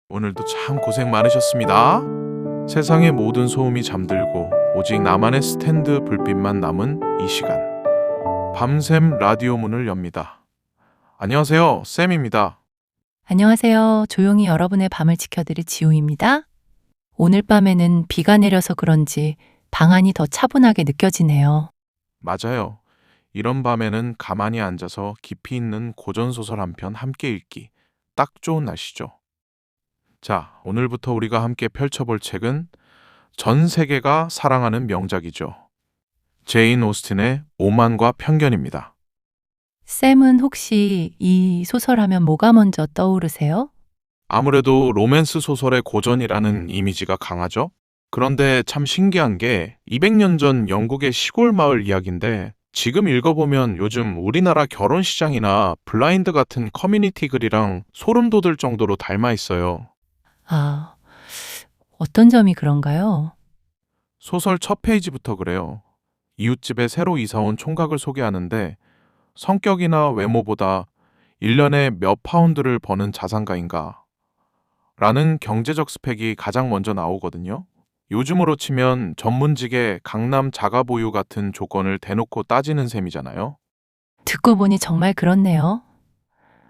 오늘도 참 고생 많으셨습니다. 세상의 모든 소음이 잠들고 오직 나만의 스탠드 불빛만 남은 이 시간. 밤샘 라디오 문을 엽니다. 안녕하세요, 쌤입니다. 안녕하세요. 조용히 여러분의 밤을 지켜드릴 지우입니다. 오늘 밤에는 비가 내려서 그런지 방 안이 더 차분하게 느껴지네요. 맞아요. 이런 밤에는 가만히 앉아서 깊이 있는 고전소설 한 편 함께 읽기. 딱 좋은 날씨죠. 자, 오늘부터 우리가 함께 펼쳐볼 책은 전 세계가 사랑하는 명작이죠. 제인 오스틴의 오만과 편견입니다. 쌤은 혹시 이 소설 하면 뭐가 먼저 떠오르세요? 아무래도 로맨스 소설의 고전이라는 이미지가 강하죠. 그런데 참 신기한 게 200년 전 영국의 시골 마을 이야기인데 지금 읽어보면 요즘 우리나라 결혼 시장이나 블라인드 같은 커뮤니티 글이랑 소름 돋을 정도로 닮아 있어요. 아, 어떤 점이 그런가요? 소설 첫 페이지부터 그래요. 이웃집에 새로 이사 온 총각을 소개하는데 성격이나 외모보다 1년에 몇 파운드를 버는 자산가인가 라는 경제적 스펙이 가장 먼저 나오거든요. 요즘으로 치면 전문직의 강남 자가 보유 같은 조건을 대놓고 따지는 셈이잖아요. 듣고 보니 정말 그렇네요.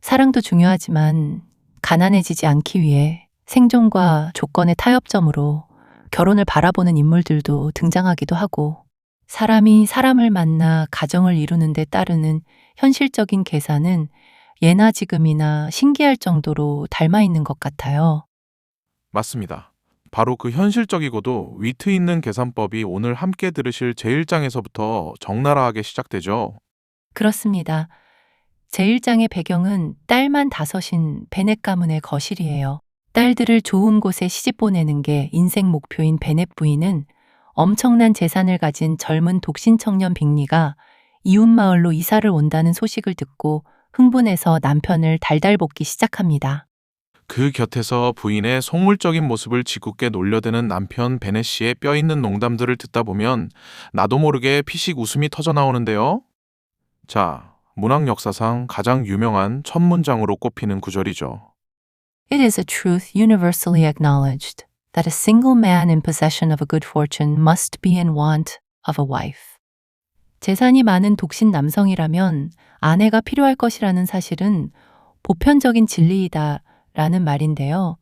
사랑도 중요하지만 가난해지지 않기 위해 생존과 조건의 타협점으로 결혼을 바라보는 인물들도 등장하기도 하고 사람이 사람을 만나 가정을 이루는 데 따르는 현실적인 계산은 예나 지금이나 신기할 정도로 닮아 있는 것 같아요. 맞습니다. 바로 그 현실적이고도 위트 있는 계산법이 오늘 함께 들으실 제1장에서부터 적나라하게 시작되죠. 그렇습니다. 제1장의 배경은 딸만 다섯인 베넷 가문의 거실이에요. 딸들을 좋은 곳에 시집 보내는 게 인생 목표인 베넷 부인은 엄청난 재산을 가진 젊은 독신 청년 빅리가 이웃 마을로 이사를 온다는 소식을 듣고 흥분해서 남편을 달달 볶기 시작합니다. 그 곁에서 부인의 속물적인 모습을 짓궂게 놀려대는 남편 베넷 씨의 뼈있는 농담들을 듣다 보면 나도 모르게 피식 웃음이 터져 나오는데요. 자, 문학 역사상 가장 유명한 첫 문장으로 꼽히는 구절이죠. It is a truth universally acknowledged that a single man in possession of a good fortune must be in want of a wife. 재산이 많은 독신 남성이라면 아내가 필요할 것이라는 사실은 보편적인 진리이다 라는 말인데요.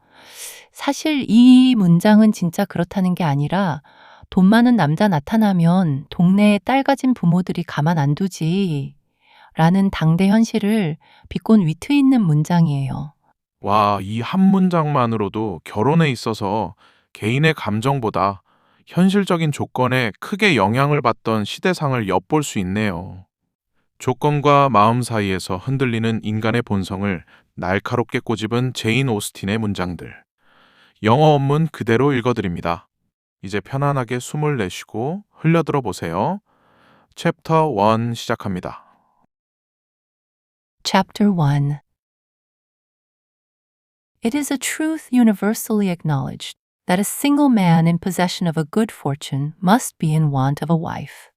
사실 이 문장은 진짜 그렇다는 게 아니라 돈 많은 남자 나타나면 동네에 딸 가진 부모들이 가만 안 두지 라는 당대 현실을 비꼰 위트 있는 문장이에요. 와, 이 한 문장만으로도 결혼에 있어서 개인의 감정보다 현실적인 조건에 크게 영향을 받던 시대상을 엿볼 수 있네요. 조건과 마음 사이에서 흔들리는 인간의 본성을 날카롭게 꼬집은 제인 오스틴의 문장들. 영어 원문 그대로 읽어드립니다. 이제 편안하게 숨을 내쉬고 흘려들어 보세요. 챕터 1 시작합니다. Chapter 1 It is a truth universally acknowledged that a single man in possession of a good fortune must be in want of a wife.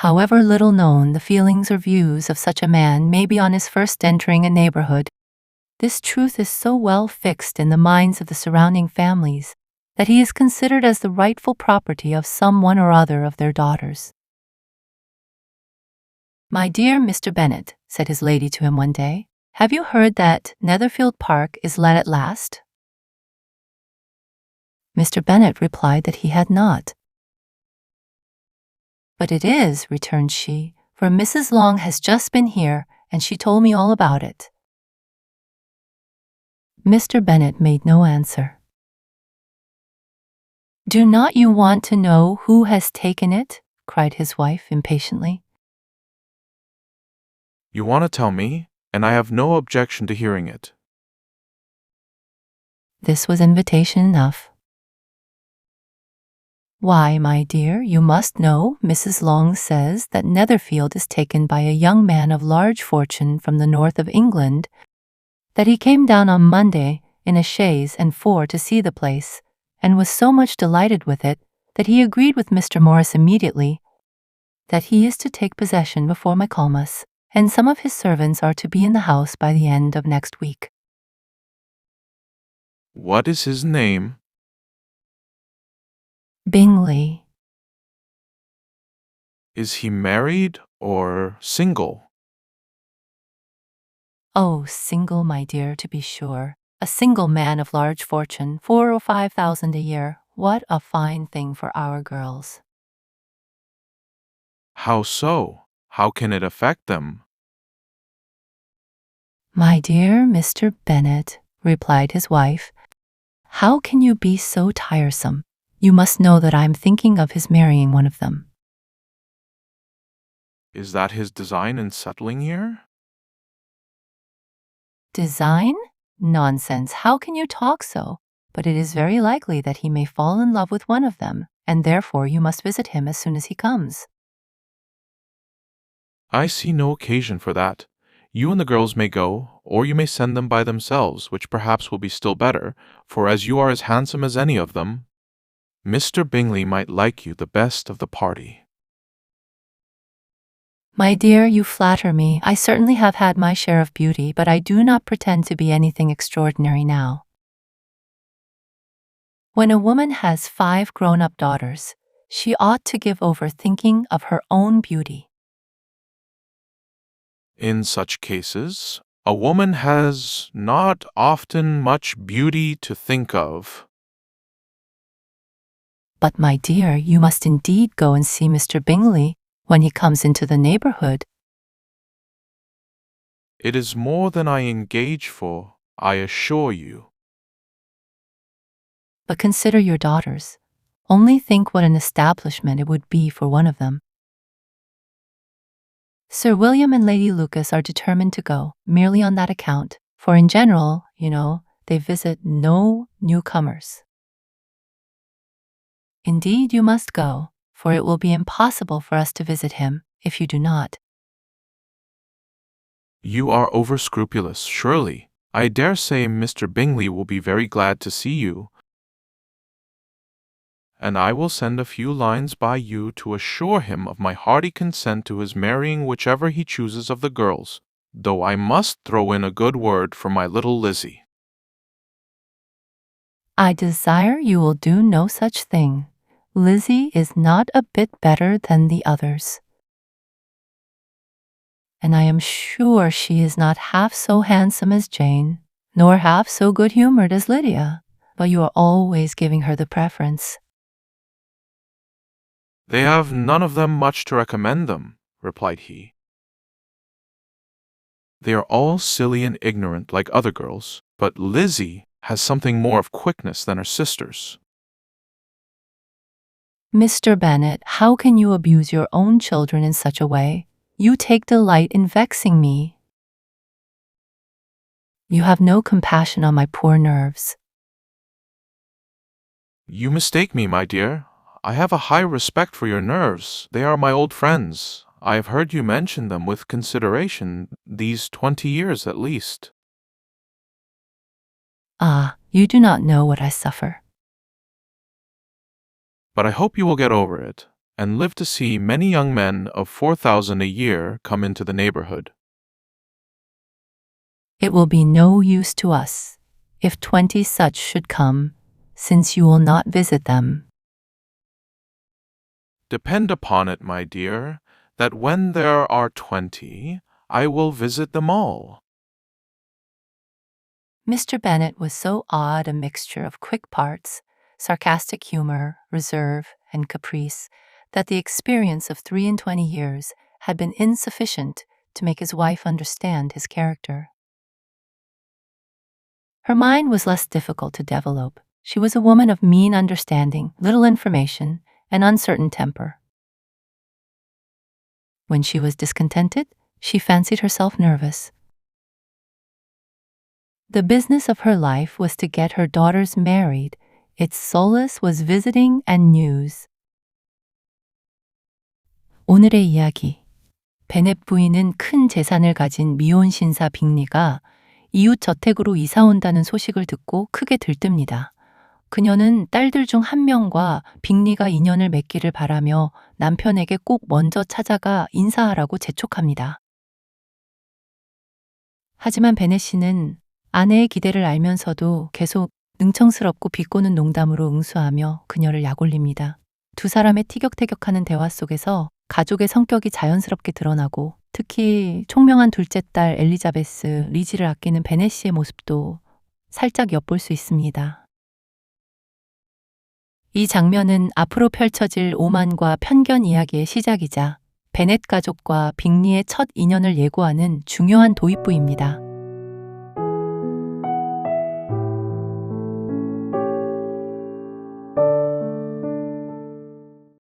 However little known the feelings or views of such a man may be on his first entering a neighborhood, this truth is so well fixed in the minds of the surrounding families that he is considered as the rightful property of some one or other of their daughters. My dear Mr. Bennet, said his lady to him one day, have you heard that Netherfield Park is let at last? Mr. Bennet replied that he had not. But it is, returned she, for Mrs. Long has just been here, and she told me all about it. Mr. Bennet made no answer. Do not you want to know who has taken it? Cried his wife impatiently. You want to tell me, and I have no objection to hearing it. This was invitation enough. Why, my dear, you must know Mrs. Long says that Netherfield is taken by a young man of large fortune from the north of England, that he came down on Monday in a chaise and four to see the place, and was so much delighted with it that he agreed with Mr. Morris immediately that he is to take possession before Michaelmas, and some of his servants are to be in the house by the end of next week. What is his name? Bingley. Is he married or single? Oh, single, my dear, to be sure. A single man of large fortune, 4,000 or 5,000 a year. What a fine thing for our girls. How so? How can it affect them? My dear Mr. Bennet, replied his wife, how can you be so tiresome? You must know that I am thinking of his marrying one of them. Is that his design in settling here? Design? Nonsense. How can you talk so? But it is very likely that he may fall in love with one of them, and therefore you must visit him as soon as he comes. I see no occasion for that. You and the girls may go, or you may send them by themselves, which perhaps will be still better, for as you are as handsome as any of them, Mr. Bingley might like you the best of the party. My dear, you flatter me. I certainly have had my share of beauty, but I do not pretend to be anything extraordinary now. When a woman has 5 grown-up daughters, she ought to give over thinking of her own beauty. In such cases, a woman has not often much beauty to think of. But, my dear, you must indeed go and see Mr. Bingley when he comes into the neighborhood. It is more than I engage for, I assure you. But consider your daughters. Only think what an establishment it would be for one of them. Sir William and Lady Lucas are determined to go, merely on that account, for in general, they visit no newcomers. Indeed, you must go, for it will be impossible for us to visit him if you do not. You are over-scrupulous, surely. I dare say Mr. Bingley will be very glad to see you, and I will send a few lines by you to assure him of my hearty consent to his marrying whichever he chooses of the girls, though I must throw in a good word for my little Lizzie. I desire you will do no such thing. Lizzie is not a bit better than the others. And I am sure she is not half so handsome as Jane, nor half so good-humored as Lydia, but you are always giving her the preference. They have none of them much to recommend them, replied he. They are all silly and ignorant like other girls, but Lizzie has something more of quickness than her sisters. Mr. Bennet, how can you abuse your own children in such a way? You take delight in vexing me. You have no compassion on my poor nerves. You mistake me, my dear. I have a high respect for your nerves. They are my old friends. I have heard you mention them with consideration these 20 years at least. Ah, you do not know what I suffer. But I hope you will get over it, and live to see many young men of 4,000 a year come into the neighborhood. It will be no use to us if 20 such should come, since you will not visit them. Depend upon it, my dear, that when there are 20, I will visit them all. Mr. Bennet was so odd a mixture of quick parts, sarcastic humor, reserve, and caprice, that the experience of 23 years had been insufficient to make his wife understand his character. Her mind was less difficult to develop. She was a woman of mean understanding, little information, and uncertain temper. When she was discontented, she fancied herself nervous. The business of her life was to get her daughters married. Its solace was visiting and news. 오늘의 이야기. 베넷 부인은 큰 재산을 가진 미혼 신사 빅리가 이웃 저택으로 이사 온다는 소식을 듣고 크게 들뜹니다. 그녀는 딸들 중 한 명과 빅리가 인연을 맺기를 바라며 남편에게 꼭 먼저 찾아가 인사하라고 재촉합니다. 하지만 베넷 씨는 아내의 기대를 알면서도 계속 능청스럽고 비꼬는 농담으로 응수하며 그녀를 약올립니다. 두 사람의 티격태격하는 대화 속에서 가족의 성격이 자연스럽게 드러나고 특히 총명한 둘째 딸 엘리자베스, 리지를 아끼는 베넷 씨의 모습도 살짝 엿볼 수 있습니다. 이 장면은 앞으로 펼쳐질 오만과 편견 이야기의 시작이자 베넷 가족과 빅리의 첫 인연을 예고하는 중요한 도입부입니다.